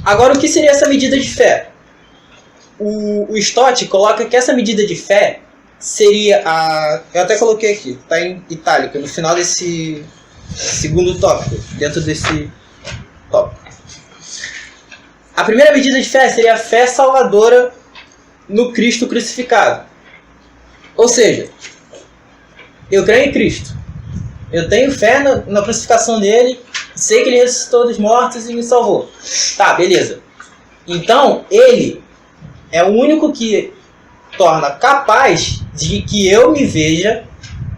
Agora, o que seria essa medida de fé? O Stott coloca que essa medida de fé seria a... Eu até coloquei aqui, está em itálico, no final desse segundo tópico, dentro desse tópico. A primeira medida de fé seria a fé salvadora no Cristo crucificado. Ou seja, eu creio em Cristo. Eu tenho fé na crucificação dele, sei que ele ressuscitou dos mortos e me salvou. Tá, beleza. Então, ele é o único que torna capaz de que eu me veja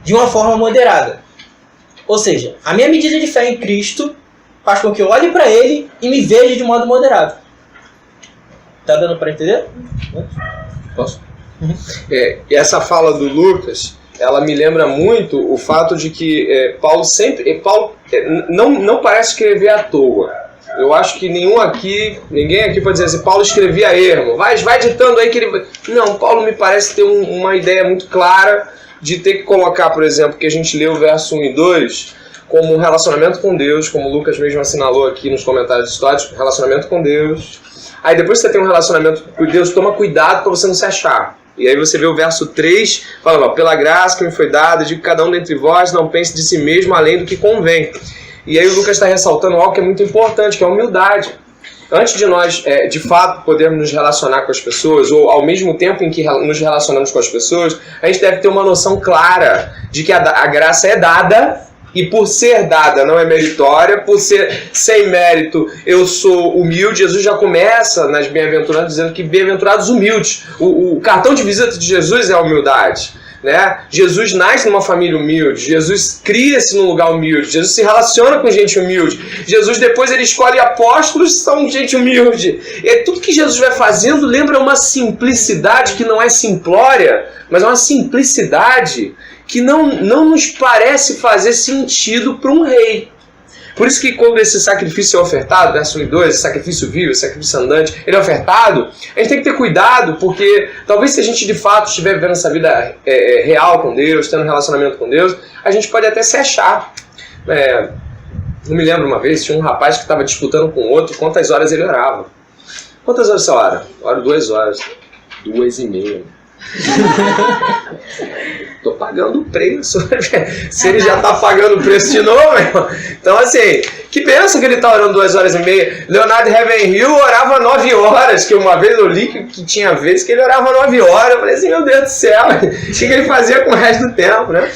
de uma forma moderada. Ou seja, a minha medida de fé em Cristo faz com que eu olhe para ele e me veja de modo moderado. Tá dando para entender? Posso? E essa fala do Lucas, ela me lembra muito o fato de que Paulo não parece escrever à toa. Eu acho que ninguém aqui pode dizer assim, Paulo escrevia ermo, vai ditando aí que ele... Não, Paulo me parece ter uma ideia muito clara de ter que colocar, por exemplo, que a gente lê o verso 1 e 2, como um relacionamento com Deus, como o Lucas mesmo assinalou aqui nos comentários históricos, relacionamento com Deus. Aí depois que você tem um relacionamento com Deus, toma cuidado para você não se achar. E aí você vê o verso 3, falando, pela graça que me foi dada, digo que cada um dentre vós não pense de si mesmo além do que convém. E aí o Lucas está ressaltando algo que é muito importante, que é a humildade. Antes de nós, de fato, podermos nos relacionar com as pessoas, ou ao mesmo tempo em que nos relacionamos com as pessoas, a gente deve ter uma noção clara de que a graça é dada, e por ser dada não é meritória, por ser sem mérito eu sou humilde. Jesus já começa nas bem-aventuranças dizendo que bem-aventurados humildes. O cartão de visita de Jesus é a humildade. Né? Jesus nasce numa família humilde, Jesus cria-se num lugar humilde, Jesus se relaciona com gente humilde, Jesus depois ele escolhe apóstolos que são gente humilde. E tudo que Jesus vai fazendo lembra uma simplicidade que não é simplória, mas é uma simplicidade que não nos parece fazer sentido para um rei. Por isso que quando esse sacrifício é ofertado, verso 1 e 2, esse sacrifício vivo, esse sacrifício andante, ele é ofertado, a gente tem que ter cuidado, porque talvez se a gente de fato estiver vivendo essa vida real com Deus, tendo um relacionamento com Deus, a gente pode até se achar. Não me lembro uma vez, tinha um rapaz que estava disputando com outro quantas horas ele orava. Quantas horas você ora? Oro 2 horas. 2,5. Tô pagando o preço. Se ele já tá pagando o preço de novo, irmão. Então assim, que benção que ele tá orando 2,5 horas. Leonardo Ravenhill orava 9 horas, que uma vez eu li que tinha vezes que ele orava 9 horas. Eu falei assim, meu Deus do céu, o que ele fazia com o resto do tempo, né?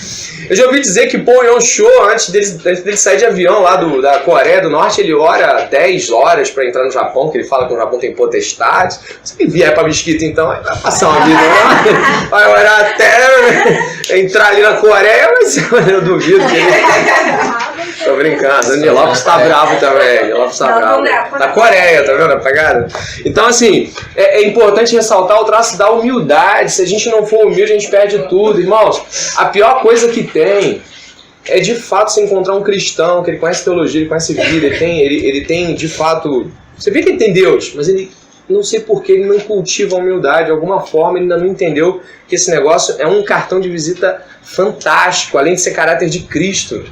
Eu já ouvi dizer que Paul Yong-cho, antes dele sair de avião lá da Coreia do Norte, ele ora 10 horas para entrar no Japão, que ele fala que o Japão tem potestade. Se ele vier para Mesquita, então, vai passar uma vida lá, vai orar até entrar ali na Coreia, mas eu duvido que ele... Tô brincando, Daniel Lopes tá bravo também, Daniel Lopes tá bravo. Da Coreia, tá vendo a pegada? Então, assim, é importante ressaltar o traço da humildade. Se a gente não for humilde, a gente perde tudo. Irmãos, a pior coisa que tem é de fato se encontrar um cristão que ele conhece teologia, ele conhece vida, ele tem de fato... Você vê que ele tem Deus, mas ele não sei por que ele não cultiva a humildade. De alguma forma ele ainda não entendeu que esse negócio é um cartão de visita fantástico, além de ser caráter de Cristo.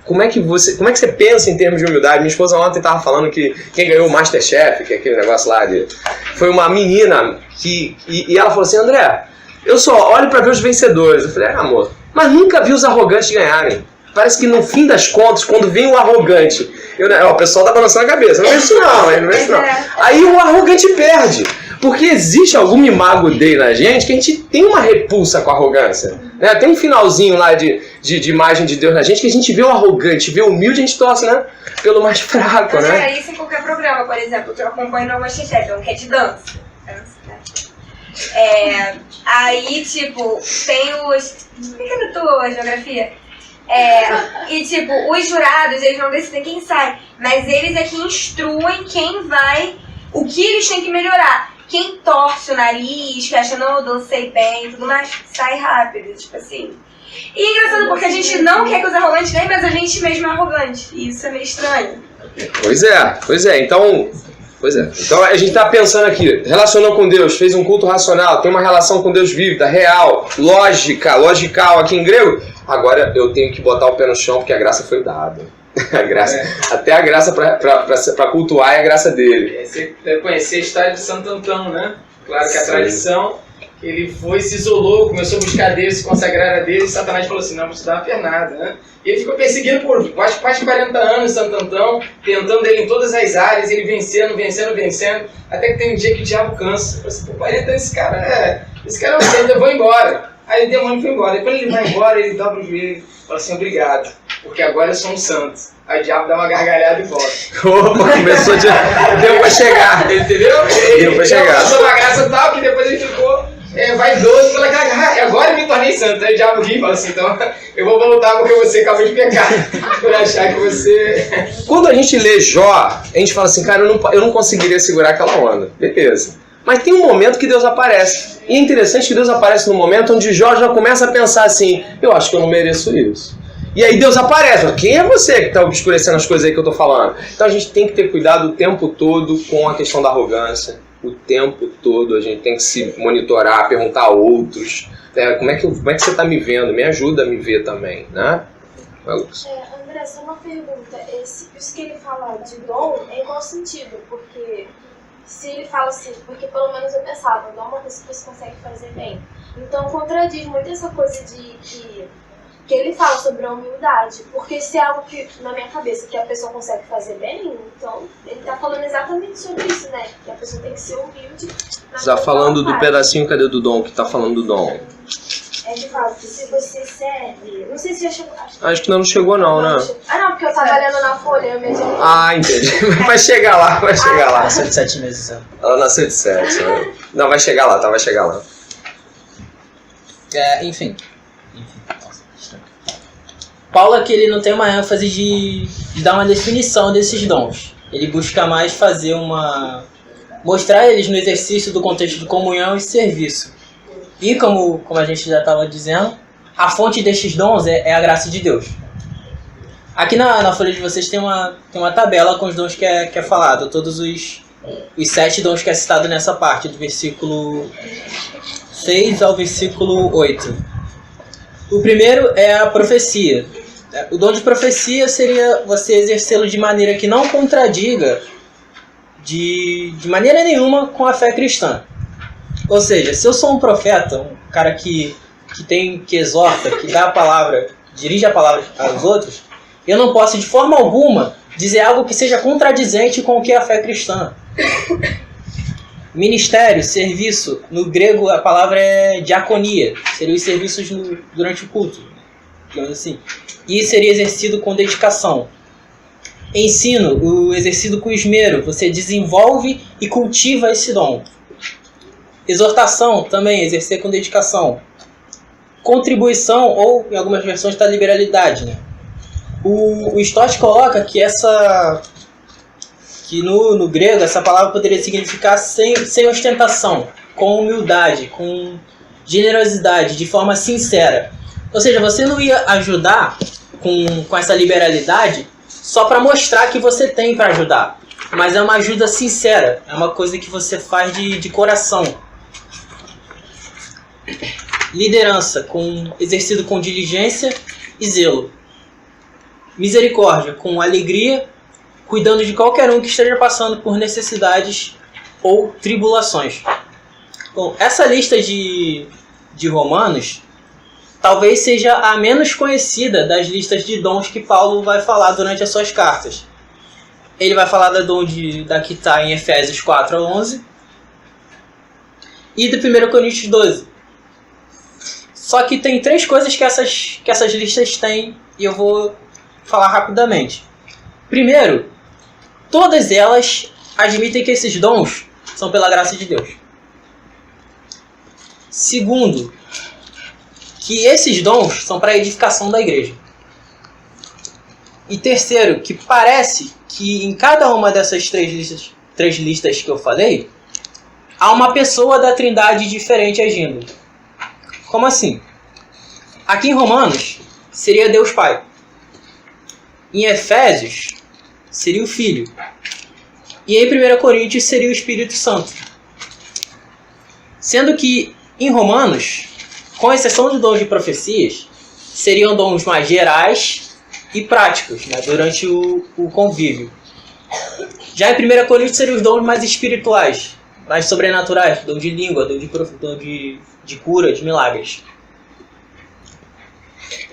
Como é que você pensa em termos de humildade? Minha esposa ontem estava falando que quem ganhou o Masterchef, que é aquele negócio lá, foi uma menina e ela falou assim, André, eu só olho para ver os vencedores. Eu falei, amor, mas nunca vi os arrogantes ganharem. Parece que no fim das contas, quando vem o arrogante, o pessoal tá balançando a cabeça, não é isso não. Aí o arrogante perde. Porque existe alguma imago dele na gente que a gente tem uma repulsa com a arrogância. Né? Tem um finalzinho lá de imagem de Deus na gente que a gente vê o arrogante, vê o humilde, a gente torce, né? Pelo mais fraco, né? É isso em qualquer programa, por exemplo, que eu acompanho no Masterchef, que é de dança. Aí, tipo, tem os... Por que não tua geografia? E tipo, os jurados, eles não decidem quem sai, mas eles é que instruem quem vai, o que eles têm que melhorar. Quem torce o nariz, que acha, não, eu dancei bem e tudo mais, sai rápido, tipo assim. E é engraçado porque a gente não quer que os arrogantes ganhem, mas a gente mesmo é arrogante. E isso é meio estranho. Pois é. Então a gente está pensando aqui, relacionou com Deus, fez um culto racional, tem uma relação com Deus vívida, real, logical aqui em grego. Agora eu tenho que botar o pé no chão porque a graça foi dada. A graça. Até a graça pra cultuar é a graça dele. Você deve conhecer a história de Santo Antão, né? Claro que a Sim. tradição, ele foi, se isolou, começou a buscar Deus, se consagrar a Deus, e Satanás falou assim, não, você dá uma pernada, né? E ele ficou perseguindo por quase 40 anos Santo Antão, tentando ele em todas as áreas, ele vencendo, até que tem um dia que o diabo cansa. Falei assim, por 40 anos esse cara é um santo, eu vou embora. Aí o demônio foi embora. E quando ele vai embora, ele dobra o joelho e fala assim, obrigado, porque agora eu sou um santo. Aí o diabo dá uma gargalhada e volta. Opa, começou de... Deu pra chegar. Entendeu? Deu pra chegar. Ele uma graça tal que depois ele ficou vaidoso pela cara. Agora eu me tornei santo. Aí o diabo ri e fala assim, então eu vou voltar porque você acabou de pecar. Por achar que você... Quando a gente lê Jó, a gente fala assim, cara, eu não conseguiria segurar aquela onda. Beleza. Mas tem um momento que Deus aparece. E é interessante que Deus aparece no momento onde Jó já começa a pensar assim, eu acho que eu não mereço isso. E aí Deus aparece. Quem é você que está obscurecendo as coisas aí que eu estou falando? Então a gente tem que ter cuidado o tempo todo com a questão da arrogância. O tempo todo a gente tem que se monitorar, perguntar a outros. Como é que você está me vendo? Me ajuda a me ver também, né? Lucas. André, só uma pergunta. Isso que ele fala de dom, é em qual sentido? Porque se ele fala assim, porque pelo menos eu pensava, dom é uma coisa que você consegue fazer bem. Então contradiz muito essa coisa de que ele fala sobre a humildade, porque se é algo que, na minha cabeça, que a pessoa consegue fazer bem, então ele tá falando exatamente sobre isso, né? Que a pessoa tem que ser humilde. Já falando do pedacinho, cadê do dom, que tá falando do dom? De fato, que se você serve... Não sei se já chegou... Acho que não chegou não, né? Não, porque eu tava olhando na folha, eu mesmo... Entendi. Vai chegar lá, vai chegar lá. Nasceu de 7 meses. Ela nasceu de 7, né? Não, vai chegar lá, tá? Vai chegar lá. Enfim. Paulo aqui ele não tem uma ênfase de dar uma definição desses dons. Ele busca mais fazer mostrar eles no exercício do contexto de comunhão e serviço. E como a gente já estava dizendo, a fonte destes dons é a graça de Deus. Aqui na folha de vocês tem uma tabela com os dons que é falado, todos os 7 dons que é citado nessa parte, do versículo 6 ao versículo 8. O primeiro é a profecia. O dom de profecia seria você exercê-lo de maneira que não contradiga de maneira nenhuma com a fé cristã. Ou seja, se eu sou um profeta, um cara que exorta, que dá a palavra, dirige a palavra aos outros, eu não posso de forma alguma dizer algo que seja contradizente com o que é a fé cristã. Ministério, serviço, no grego a palavra é diaconia, seriam os serviços durante o culto, digamos assim. E seria exercido com dedicação. Ensino, o exercido com esmero, você desenvolve e cultiva esse dom. Exortação, também, exercer com dedicação. Contribuição, ou em algumas versões está liberalidade, né? O Stott coloca que no grego essa palavra poderia significar sem ostentação, com humildade, com generosidade, de forma sincera. Ou seja, você não ia ajudar com essa liberalidade só para mostrar que você tem para ajudar, mas é uma ajuda sincera, é uma coisa que você faz de coração. Liderança, exercido com diligência e zelo. Misericórdia, com alegria, cuidando de qualquer um que esteja passando por necessidades ou tribulações. Bom, essa lista de Romanos talvez seja a menos conhecida das listas de dons que Paulo vai falar durante as suas cartas. Ele vai falar da dom da que está em Efésios 4 a 11 e do 1 Coríntios 12. Só que tem 3 coisas que essas listas têm e eu vou falar rapidamente. Primeiro, todas elas admitem que esses dons são pela graça de Deus. Segundo, que esses dons são para a edificação da igreja. E terceiro, que parece que em cada uma dessas 3 listas que eu falei, há uma pessoa da Trindade diferente agindo. Como assim? Aqui em Romanos, seria Deus Pai. Em Efésios, seria o Filho. E em 1 Coríntios, seria o Espírito Santo. Sendo que em Romanos, com exceção de dons de profecias, seriam dons mais gerais e práticos, né, durante o convívio. Já em 1 Coríntios seriam os dons mais espirituais, mais sobrenaturais, dom de língua, dom de cura, de milagres.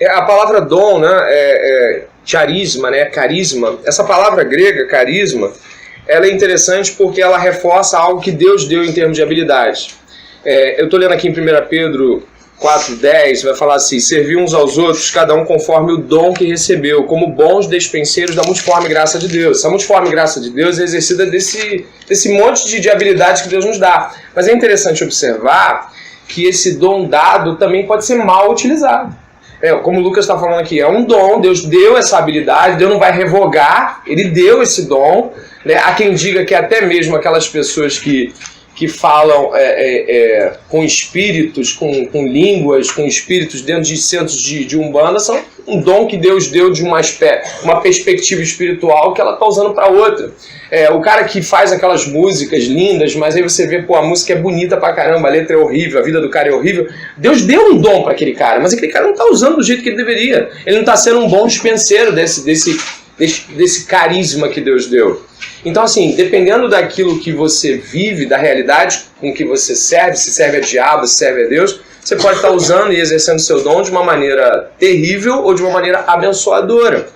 A palavra dom, né, charisma, né, carisma, essa palavra grega, carisma, ela é interessante porque ela reforça algo que Deus deu em termos de habilidade. Eu estou lendo aqui em 1 Pedro 4:10, vai falar assim: servir uns aos outros, cada um conforme o dom que recebeu, como bons despenseiros da multiforme graça de Deus. Essa multiforme graça de Deus é exercida desse monte de habilidades que Deus nos dá. Mas é interessante observar que esse dom dado também pode ser mal utilizado. Como o Lucas está falando aqui, é um dom, Deus deu essa habilidade, Deus não vai revogar, Ele deu esse dom. Né? Há quem diga que até mesmo aquelas pessoas que falam com espíritos, com línguas, com espíritos dentro de centros de Umbanda, são um dom que Deus deu de uma perspectiva espiritual que ela está usando para outra. O cara que faz aquelas músicas lindas, mas aí você vê, pô, a música é bonita pra caramba, a letra é horrível, a vida do cara é horrível. Deus deu um dom para aquele cara, mas aquele cara não está usando do jeito que ele deveria. Ele não está sendo um bom dispenseiro desse carisma que Deus deu. Então, assim, dependendo daquilo que você vive, da realidade com que você serve, se serve a diabo, se serve a Deus, você pode estar usando e exercendo seu dom de uma maneira terrível ou de uma maneira abençoadora.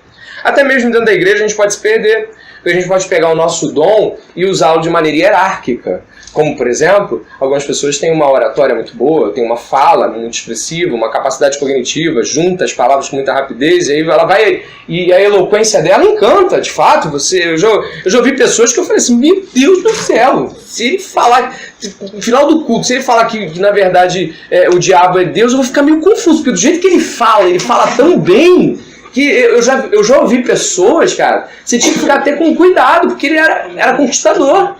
Até mesmo dentro da igreja a gente pode se perder, porque a gente pode pegar o nosso dom e usá-lo de maneira hierárquica. Como, por exemplo, algumas pessoas têm uma oratória muito boa, têm uma fala muito expressiva, uma capacidade cognitiva, junta as palavras com muita rapidez, e aí ela vai... E a eloquência dela encanta, de fato. Eu já ouvi pessoas que eu falei assim, meu Deus do céu, se ele falar... No final do culto, se ele falar que na verdade o diabo é Deus, eu vou ficar meio confuso, porque do jeito que ele fala tão bem... que eu já ouvi pessoas, cara, você tinha que ficar até com cuidado, porque ele era conquistador.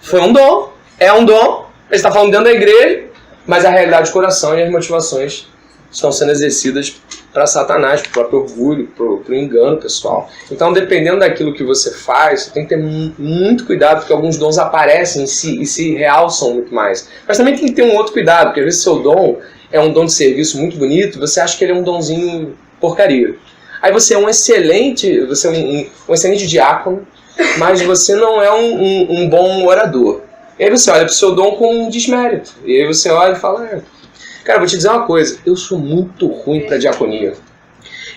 Foi um dom, é um dom, ele está falando dentro da igreja, mas a realidade do coração e as motivações estão sendo exercidas para Satanás, para o próprio orgulho, para o engano pessoal. Então, dependendo daquilo que você faz, você tem que ter muito cuidado, porque alguns dons aparecem e se realçam muito mais. Mas também tem que ter um outro cuidado, porque às vezes seu dom é um dom de serviço muito bonito, você acha que ele é um donzinho porcaria. Aí você é um excelente diácono, mas você não é um bom orador. E aí você olha para o seu dom com um desmérito. E aí você olha e fala, cara, vou te dizer uma coisa, eu sou muito ruim para diaconia.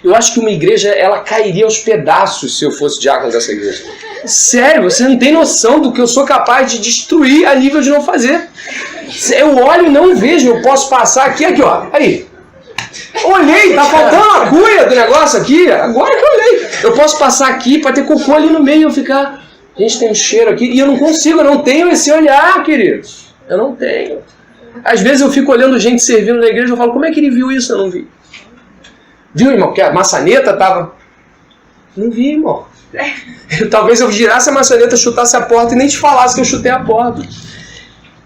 Eu acho que uma igreja, ela cairia aos pedaços se eu fosse diácono dessa igreja. Sério, você não tem noção do que eu sou capaz de destruir a nível de não fazer. Eu olho e não vejo, eu posso passar aqui, ó, aí. Olhei, tá faltando a cuia do negócio aqui, agora que eu olhei. Eu posso passar aqui pra ter cocô ali no meio e eu ficar... Gente, tem um cheiro aqui e eu não consigo, eu não tenho esse olhar, querido. Eu não tenho. Às vezes eu fico olhando gente servindo na igreja e eu falo, como é que ele viu isso? Eu não vi. Viu, irmão, que a maçaneta tava... Não vi, irmão. Talvez eu girasse a maçaneta, chutasse a porta e nem te falasse que eu chutei a porta.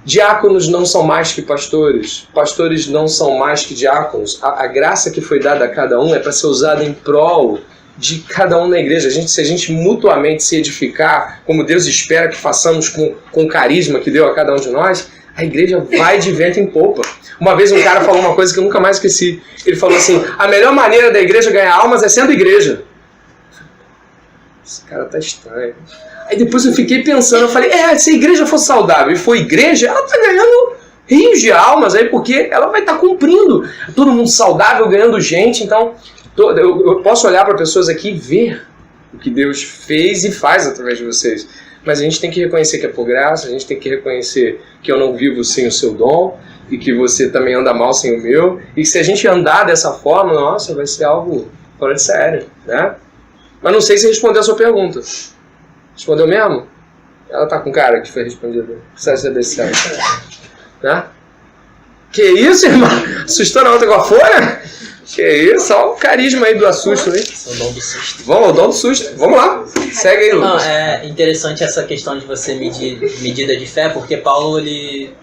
Diáconos não são mais que pastores. Pastores não são mais que diáconos. A graça que foi dada a cada um é para ser usada em prol de cada um na igreja. Se a gente mutuamente se edificar, como Deus espera que façamos com o carisma que deu a cada um de nós, a igreja vai de vento em popa. Uma vez um cara falou uma coisa que eu nunca mais esqueci. Ele falou assim, a melhor maneira da igreja ganhar almas é sendo igreja. Esse cara tá estranho. Aí depois eu fiquei pensando, eu falei, se a igreja for saudável e for igreja, ela tá ganhando rios de almas aí, porque ela vai estar cumprindo. Todo mundo saudável, ganhando gente, então eu posso olhar para pessoas aqui e ver o que Deus fez e faz através de vocês. Mas a gente tem que reconhecer que é por graça, a gente tem que reconhecer que eu não vivo sem o seu dom e que você também anda mal sem o meu. E se a gente andar dessa forma, nossa, vai ser algo fora de sério, né? Mas não sei se respondeu a sua pergunta. Respondeu mesmo? Ela tá com cara que foi respondida. Precisa desse céu. Né? Que isso, irmão? Assustou na outra com a folha? Que isso? Olha o carisma aí do assusto aí. O dom do susto. Vamos, o dom do susto. Vamos lá. Segue aí, Lucas. Não, é interessante essa questão de você medir medida de fé, porque Paulo, ele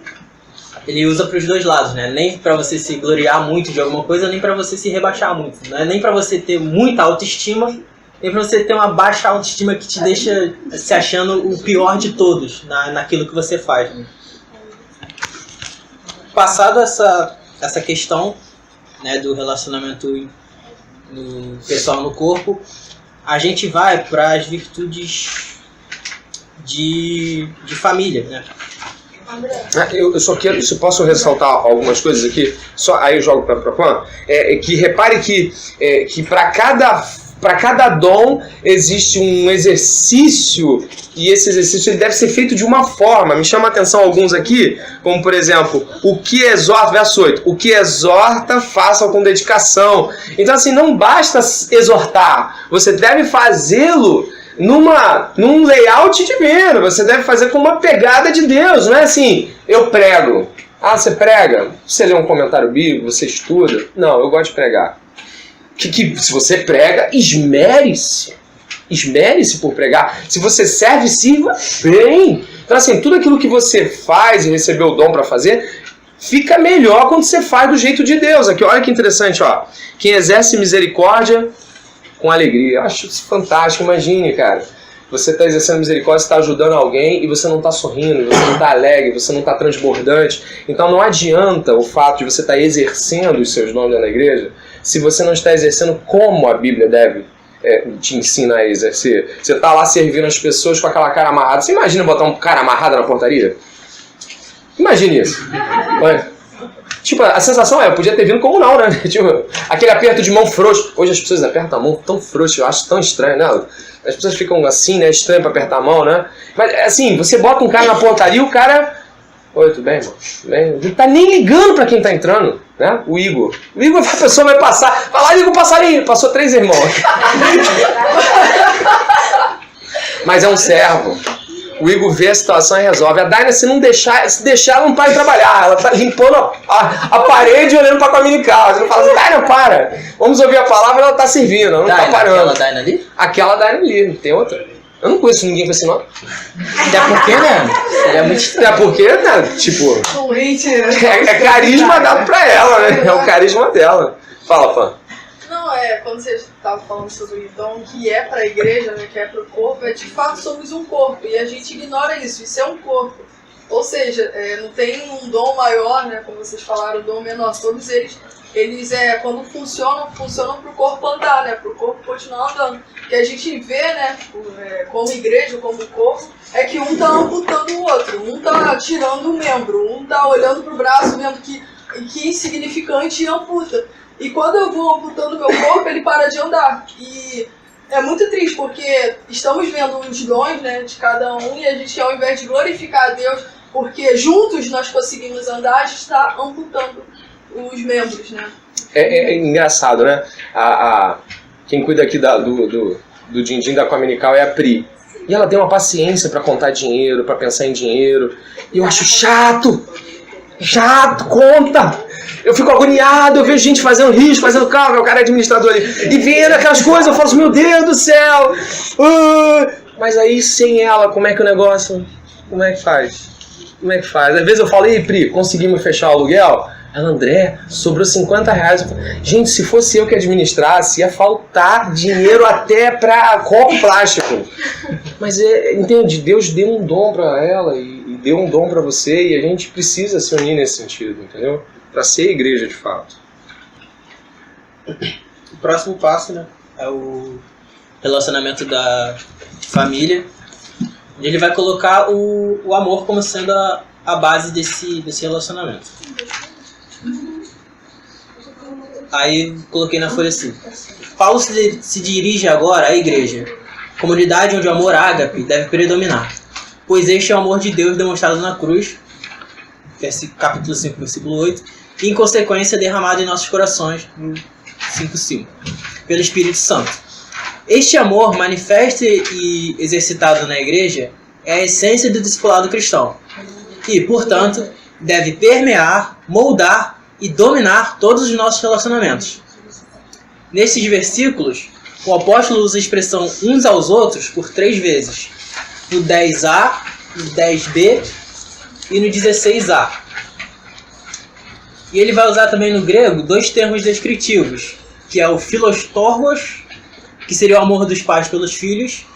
usa para os dois lados, né? Nem para você se gloriar muito de alguma coisa, nem para você se rebaixar muito. Não é nem para você ter muita autoestima, nem para você ter uma baixa autoestima que te deixa se achando o pior de todos naquilo que você faz. Né? Passado essa questão, né, do relacionamento no pessoal no corpo, a gente vai para as virtudes de família, né? Eu só quero, se eu posso ressaltar algumas coisas aqui, só aí eu jogo para Pan, que repare que para cada dom existe um exercício, e esse exercício ele deve ser feito de uma forma. Me chama a atenção alguns aqui, como por exemplo, o que exorta, verso 8, o que exorta, faça com dedicação. Então assim, não basta exortar, você deve fazê-lo num layout divino, você deve fazer com uma pegada de Deus, não é assim, eu prego. Ah, você prega? Você lê um comentário bíblico, você estuda? Não, eu gosto de pregar. Que se você prega, esmere-se. Esmere-se por pregar. Se você serve, sirva bem. Então assim, tudo aquilo que você faz e recebeu o dom para fazer, fica melhor quando você faz do jeito de Deus. Aqui, olha que interessante, ó. Quem exerce misericórdia com alegria. Eu acho isso fantástico. Imagine, cara. Você está exercendo misericórdia, você está ajudando alguém e você não está sorrindo, você não está alegre, você não está transbordante. Então não adianta o fato de você estar exercendo os seus dons na igreja se você não está exercendo como a Bíblia deve te ensina a exercer. Você está lá servindo as pessoas com aquela cara amarrada. Você imagina botar um cara amarrado na portaria? Imagine isso. Tipo, a sensação eu podia ter vindo como não, né? Tipo, aquele aperto de mão frouxo. Hoje as pessoas apertam a mão tão frouxo, eu acho tão estranho, né? As pessoas ficam assim, né? Estranho pra apertar a mão, né? Mas assim, você bota um cara na portaria, o cara... Oi, tudo bem, irmão? Tudo bem? Não tá nem ligando pra quem tá entrando, né? O Igor. O Igor, a pessoa vai passar. Vai lá, Igor, passarinho. Passou 3 irmãos. Mas é um servo. O Igor vê a situação e resolve. A Daina, se deixar, ela não para de trabalhar. Ela tá limpando a parede e olhando pra caminho de casa. Ela fala assim, Daina, para. Vamos ouvir a palavra, ela tá servindo, ela não tá parando. Aquela Daina ali? Aquela Daina ali, tem outra. Eu não conheço ninguém com esse nome. Até porque, né? Seria muito estranho. Até porque, né? Tipo, é carisma dado pra ela, né? É o carisma dela. Fala, Fã. Não, quando você estava falando sobre o dom que é para a igreja, né, que é para o corpo, de fato somos um corpo e a gente ignora isso é um corpo. Ou seja, não tem um dom maior, né, como vocês falaram, um dom menor. Todos eles quando funcionam para o corpo andar, né, para o corpo continuar andando. O que a gente vê, né, como igreja, como corpo, é que um está amputando o outro, um está tirando um membro, um está olhando para o braço, vendo que insignificante e amputa. E quando eu vou amputando meu corpo, ele para de andar. E é muito triste, porque estamos vendo os dons, né, de cada um, e a gente, ao invés de glorificar a Deus, porque juntos nós conseguimos andar, a gente está amputando os membros, né? É engraçado, né? Quem cuida aqui do din-din da Cominical é a Pri. E ela tem uma paciência para contar dinheiro, para pensar em dinheiro. E eu acho chato, conta! Eu fico agoniado, eu vejo gente fazendo risco, fazendo cálculo, o cara é administrador ali, e vendo aquelas coisas, eu falo assim, meu Deus do céu! Mas aí, sem ela, como é que o negócio... Como é que faz? Às vezes eu falo, ei, Pri, conseguimos fechar o aluguel? Ela, André, sobrou 50 reais. Eu falo, gente, se fosse eu que administrasse, ia faltar dinheiro até pra copo plástico. Mas, entende, Deus deu um dom pra ela e deu um dom pra você, e a gente precisa se unir nesse sentido, entendeu? Para ser igreja de fato. O próximo passo, né, é o relacionamento da família, onde ele vai colocar o amor como sendo a base desse relacionamento. Aí coloquei na folha assim: Paulo se dirige agora à igreja, comunidade onde o amor ágape deve predominar, pois este é o amor de Deus demonstrado na cruz, capítulo 5, versículo 8, e em consequência derramado em nossos corações, no 5:5, pelo Espírito Santo. Este amor manifesto e exercitado na igreja é a essência do discipulado cristão e, portanto, deve permear, moldar e dominar todos os nossos relacionamentos. Nesses versículos, o apóstolo usa a expressão uns aos outros por 3 vezes, no 10a, no 10b e no 16a. E ele vai usar também no grego 2 termos descritivos, que é o filostorgos, que seria o amor dos pais pelos filhos,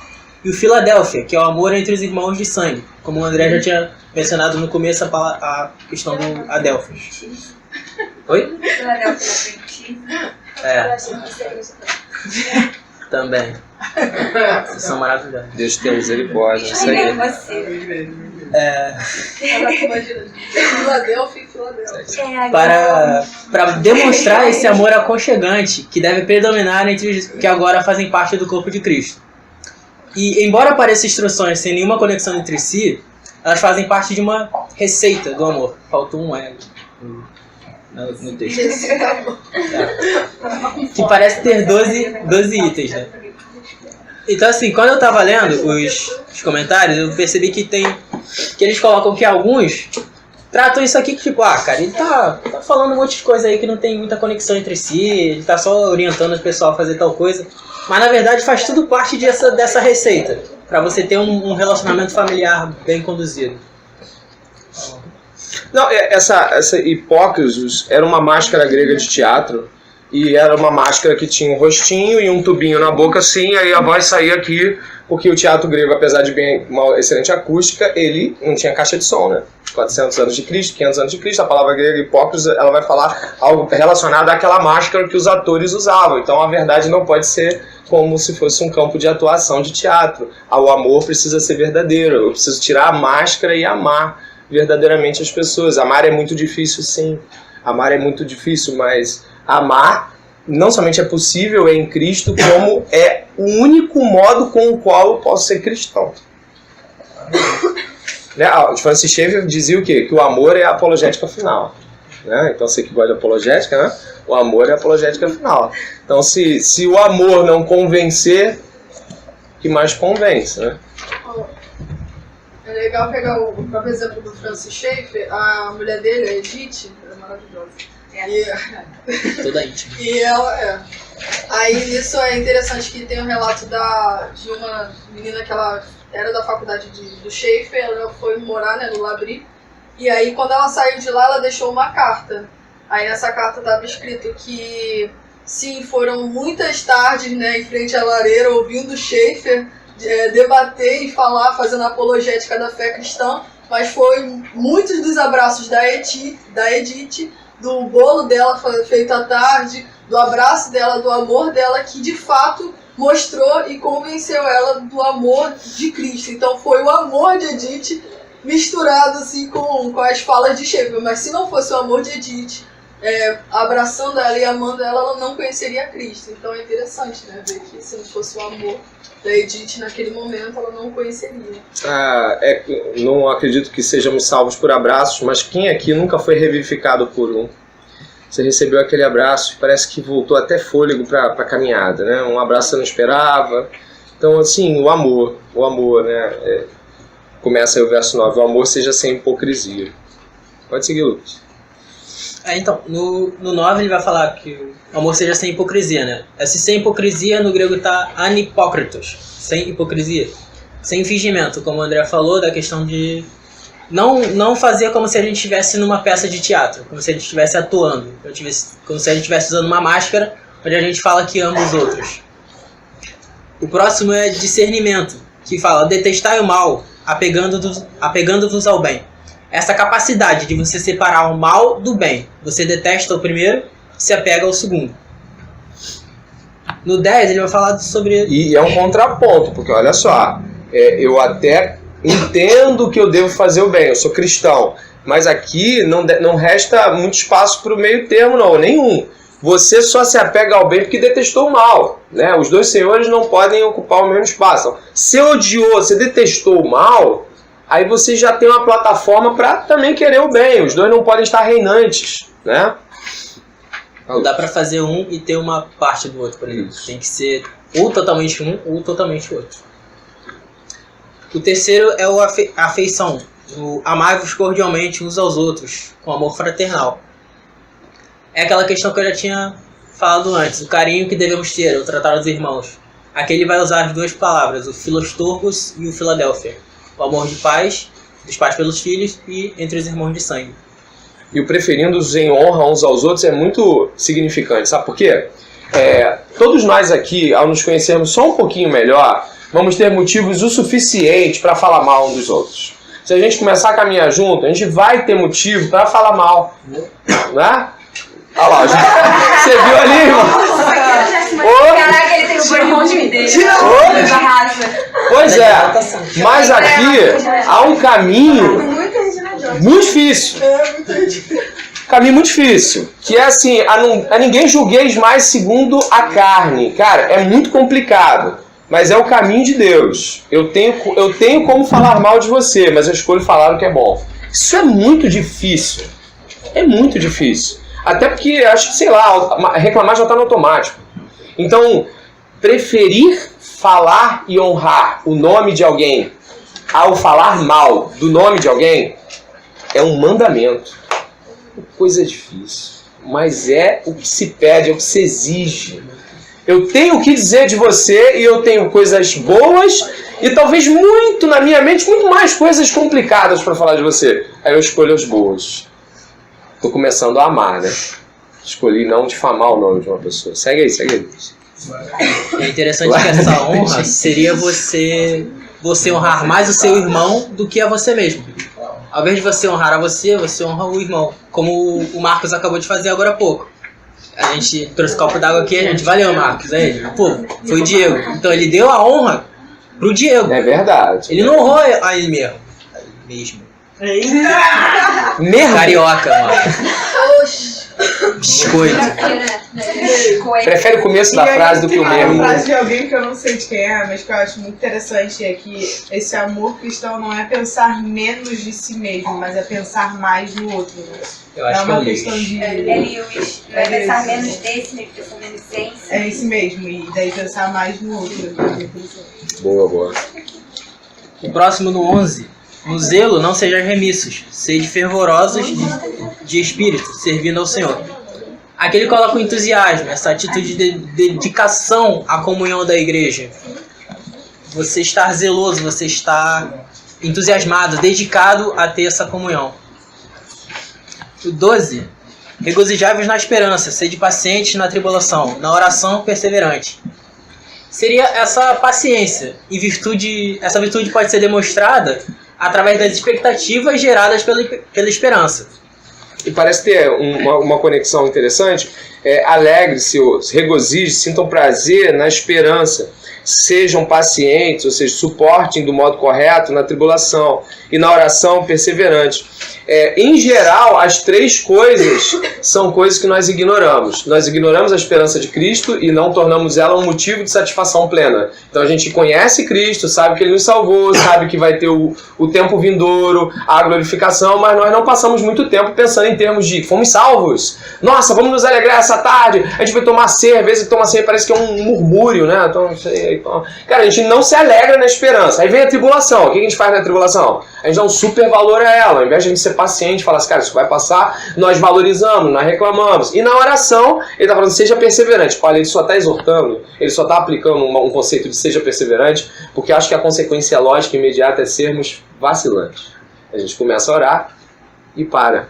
e o Filadélfia, que é o amor entre os irmãos de sangue, como o André já tinha mencionado no começo a questão do Adelphos. Oi? Filadélfia. Eu achei que isso era Também. Vocês são maravilhosos. Deus tem misericórdia. Isso aí. É você. Imagina, Filadélfia e Filadélfia. Para demonstrar esse amor aconchegante que deve predominar entre os que agora fazem parte do corpo de Cristo. E embora apareçam instruções sem nenhuma conexão entre si, elas fazem parte de uma receita do amor. Faltou um L no texto. Que parece ter 12 itens, né? Então assim, quando eu tava lendo os comentários, eu percebi que eles colocam que alguns tratam isso aqui que tipo, cara, ele tá falando um monte de coisa aí que não tem muita conexão entre si, ele tá só orientando o pessoal a fazer tal coisa. Mas na verdade faz tudo parte dessa receita, para você ter um relacionamento familiar bem conduzido. Não, essa hipócrisos era uma máscara grega de teatro. E era uma máscara que tinha um rostinho e um tubinho na boca assim, aí a voz saía aqui, porque o teatro grego, apesar de uma excelente acústica, ele não tinha caixa de som, né? 400 anos de Cristo, 500 anos de Cristo, a palavra grega hipócritos, ela vai falar algo relacionado àquela máscara que os atores usavam. Então a verdade não pode ser como se fosse um campo de atuação de teatro. O amor precisa ser verdadeiro, eu preciso tirar a máscara e amar verdadeiramente as pessoas. Amar é muito difícil, sim. Amar é muito difícil, mas amar não somente é possível em Cristo, como é o único modo com o qual eu posso ser cristão. Francis Schaeffer dizia o quê? Que o amor é a apologética final. Né? Então você que gosta de apologética, né? O amor é a apologética final. Então se o amor não convencer, o que mais convence? Né? É legal pegar o próprio exemplo do Francis Schaeffer, a mulher dele, a Edith, é maravilhosa. Toda íntima. E ela Aí nisso é interessante que tem um relato de uma menina que ela era da faculdade do Schaeffer, ela foi morar, né, no Labri. E aí quando ela saiu de lá, ela deixou uma carta. Aí nessa carta estava escrito que sim, foram muitas tardes, né, em frente à lareira, ouvindo Schaeffer debater e falar, fazendo apologética da fé cristã, mas foi muitos dos abraços da Edith, do bolo dela feito à tarde, do abraço dela, do amor dela, que de fato mostrou e convenceu ela do amor de Cristo. Então foi o amor de Edith misturado assim com as falas de Schaeffer. Mas se não fosse o amor de Edith, abraçando ela e amando ela, ela não conheceria Cristo. Então é interessante, né, ver que se não fosse o amor da Edith naquele momento, ela não conheceria. Não acredito que sejamos salvos por abraços, mas quem aqui nunca foi revivificado por um? Você recebeu aquele abraço e parece que voltou até fôlego para a caminhada, né? Um abraço que você não esperava. Então, assim, o amor, né? Começa aí o verso 9, o amor seja sem hipocrisia. Pode seguir, Lucas. Então, no 9 ele vai falar que o amor seja sem hipocrisia, né? Esse sem hipocrisia no grego está anipócritos, sem hipocrisia, sem fingimento, como o André falou, da questão de não fazer como se a gente estivesse numa peça de teatro, como se a gente estivesse atuando, como se a gente estivesse usando uma máscara onde a gente fala que ama os outros. O próximo é discernimento, que fala detestai o mal, apegando-vos ao bem. Essa capacidade de você separar o mal do bem. Você detesta o primeiro, se apega ao segundo. No 10 ele vai falar sobre... E é um contraponto, porque olha só, eu até entendo que eu devo fazer o bem, eu sou cristão, mas aqui não resta muito espaço para o meio termo, não, nenhum. Você só se apega ao bem porque detestou o mal, né? Os dois senhores não podem ocupar o mesmo espaço. Se odiou, você detestou o mal, aí você já tem uma plataforma para também querer o bem. Os dois não podem estar reinantes, né? Não dá para fazer um e ter uma parte do outro, por exemplo. Isso. Tem que ser ou totalmente um ou totalmente outro. O terceiro é a afeição. O amai-vos cordialmente uns aos outros, com amor fraternal. É aquela questão que eu já tinha falado antes, o carinho que devemos ter ao tratar os irmãos. Aqui ele vai usar as duas palavras, o Philostorgos e o Philadelphia. O amor de pais, dos pais pelos filhos e entre os irmãos de sangue. E o preferindo-os em honra uns aos outros é muito significante, sabe por quê? Todos nós aqui, ao nos conhecermos só um pouquinho melhor, vamos ter motivos o suficiente para falar mal uns dos outros. Se a gente começar a caminhar junto, a gente vai ter motivo para falar mal, né? Olha lá, você viu ali, irmão? Caraca, ele tem o boimonte dele. Pois é, mas aqui há um caminho muito difícil. Caminho muito difícil, que é assim, a ninguém julgueis mais segundo a carne. Cara, é muito complicado, mas é o caminho de Deus. Eu tenho como falar mal de você, mas eu escolho falar o que é bom. Isso é muito difícil. É muito difícil. Até porque, acho que, sei lá, reclamar já está no automático. Então, preferir falar e honrar o nome de alguém ao falar mal do nome de alguém é um mandamento. Coisa difícil, mas é o que se pede, é o que se exige. Eu tenho o que dizer de você e eu tenho coisas boas e talvez muito na minha mente, muito mais coisas complicadas para falar de você. Aí eu escolho as boas. Tô começando a amar, né? Escolhi não difamar o nome de uma pessoa. Segue aí. É interessante que essa honra seria você honrar mais o seu irmão do que a você mesmo. Ao invés de você honrar a você honra o irmão. Como o Marcos acabou de fazer agora há pouco. A gente trouxe copo d'água aqui, a gente, valeu Marcos, aí, pô, foi o Diego. Então ele deu a honra pro Diego. É verdade. Ele não honrou a ele mesmo. Mesmo? Carioca, mano. Biscoito. Prefere o começo da frase do que o Uma mesmo. frase de alguém que eu não sei de quem é, mas que eu acho muito interessante é que esse amor cristão não é pensar menos de si mesmo, mas é pensar mais no outro. Eu acho É uma que é questão de... É Lewis. Vai pensar menos desse, né? Pensar menos desse. É isso mesmo, e daí pensar mais no outro. Boa. O próximo no 11. No zelo não sejais remissos, sede fervorosos de espírito, servindo ao Senhor. Aqui ele coloca o entusiasmo, essa atitude de dedicação à comunhão da igreja. Você estar zeloso, você estar entusiasmado, dedicado a ter essa comunhão. O 12. Regozijai-vos na esperança, sede pacientes na tribulação, na oração perseverante. Seria essa paciência, essa virtude pode ser demonstrada através das expectativas geradas pela esperança. E parece ter uma conexão interessante. Alegre-se, regozije, sintam prazer na esperança. Sejam pacientes, ou seja, suportem do modo correto na tribulação e na oração perseverante. Em geral, as três coisas são coisas que nós ignoramos. Nós ignoramos a esperança de Cristo e não tornamos ela um motivo de satisfação plena. Então a gente conhece Cristo, sabe que Ele nos salvou, sabe que vai ter o tempo vindouro, a glorificação, mas nós não passamos muito tempo pensando em termos de fomos salvos. Nossa, vamos nos alegrar essa tarde, a gente vai tomar ceia, às vezes tomar ceia parece que é um murmúrio, né? Então, não sei, então... Cara, a gente não se alegra na esperança. Aí vem a tribulação. O que a gente faz na tribulação? A gente dá um super valor a ela. Ao invés de a gente ser paciente e falar assim, cara, isso vai passar, nós valorizamos, nós reclamamos. E na oração, ele está falando, seja perseverante. Olha, ele só está exortando, ele só está aplicando um conceito de seja perseverante, porque acho que a consequência lógica imediata é sermos vacilantes. A gente começa a orar e para.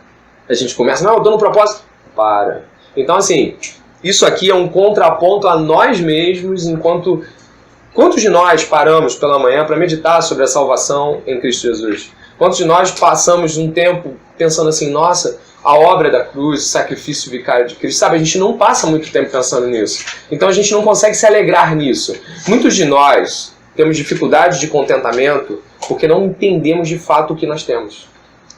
A gente começa, não, eu estou no propósito, para. Então, assim, isso aqui é um contraponto a nós mesmos, enquanto... Quantos de nós paramos pela manhã para meditar sobre a salvação em Cristo Jesus? Quantos de nós passamos um tempo pensando assim, nossa, a obra da cruz, o sacrifício vicário de Cristo? Sabe, a gente não passa muito tempo pensando nisso. Então a gente não consegue se alegrar nisso. Muitos de nós temos dificuldade de contentamento porque não entendemos de fato o que nós temos.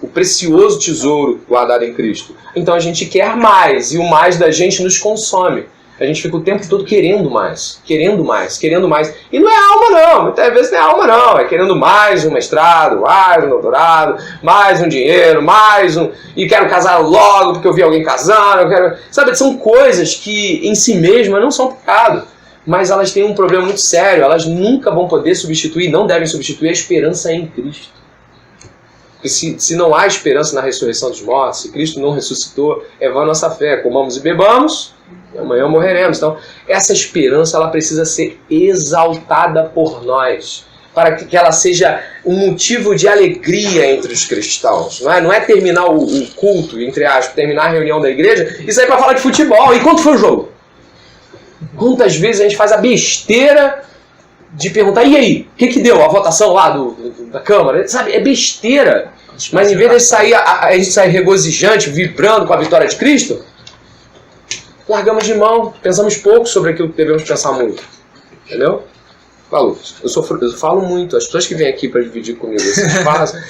O precioso tesouro guardado em Cristo. Então a gente quer mais e o mais da gente nos consome. A gente fica o tempo todo querendo mais. E não é alma não, muitas vezes não é alma não. É querendo mais um mestrado, mais um doutorado, mais um dinheiro, mais um... E quero casar logo porque eu vi alguém casando, eu quero... Sabe, são coisas que em si mesmas não são pecado. Mas elas têm um problema muito sério. Elas nunca vão poder substituir, não devem substituir a esperança em Cristo. Porque se não há esperança na ressurreição dos mortos, se Cristo não ressuscitou, é vã a nossa fé. Comamos e bebamos, e amanhã morreremos. Então, essa esperança ela precisa ser exaltada por nós, para que ela seja um motivo de alegria entre os cristãos. Não é terminar o culto, entre aspas, terminar a reunião da igreja e sair para falar de futebol. E quanto foi o jogo? Quantas vezes a gente faz a besteira de perguntar, e aí, o que deu a votação lá da Câmara? Sabe, é besteira. Mas em vez de a gente sair regozijante, vibrando com a vitória de Cristo, largamos de mão, pensamos pouco sobre aquilo que devemos pensar muito. Entendeu? Fala, Lucas. Eu falo muito, as pessoas que vêm aqui para dividir comigo, vocês fazem.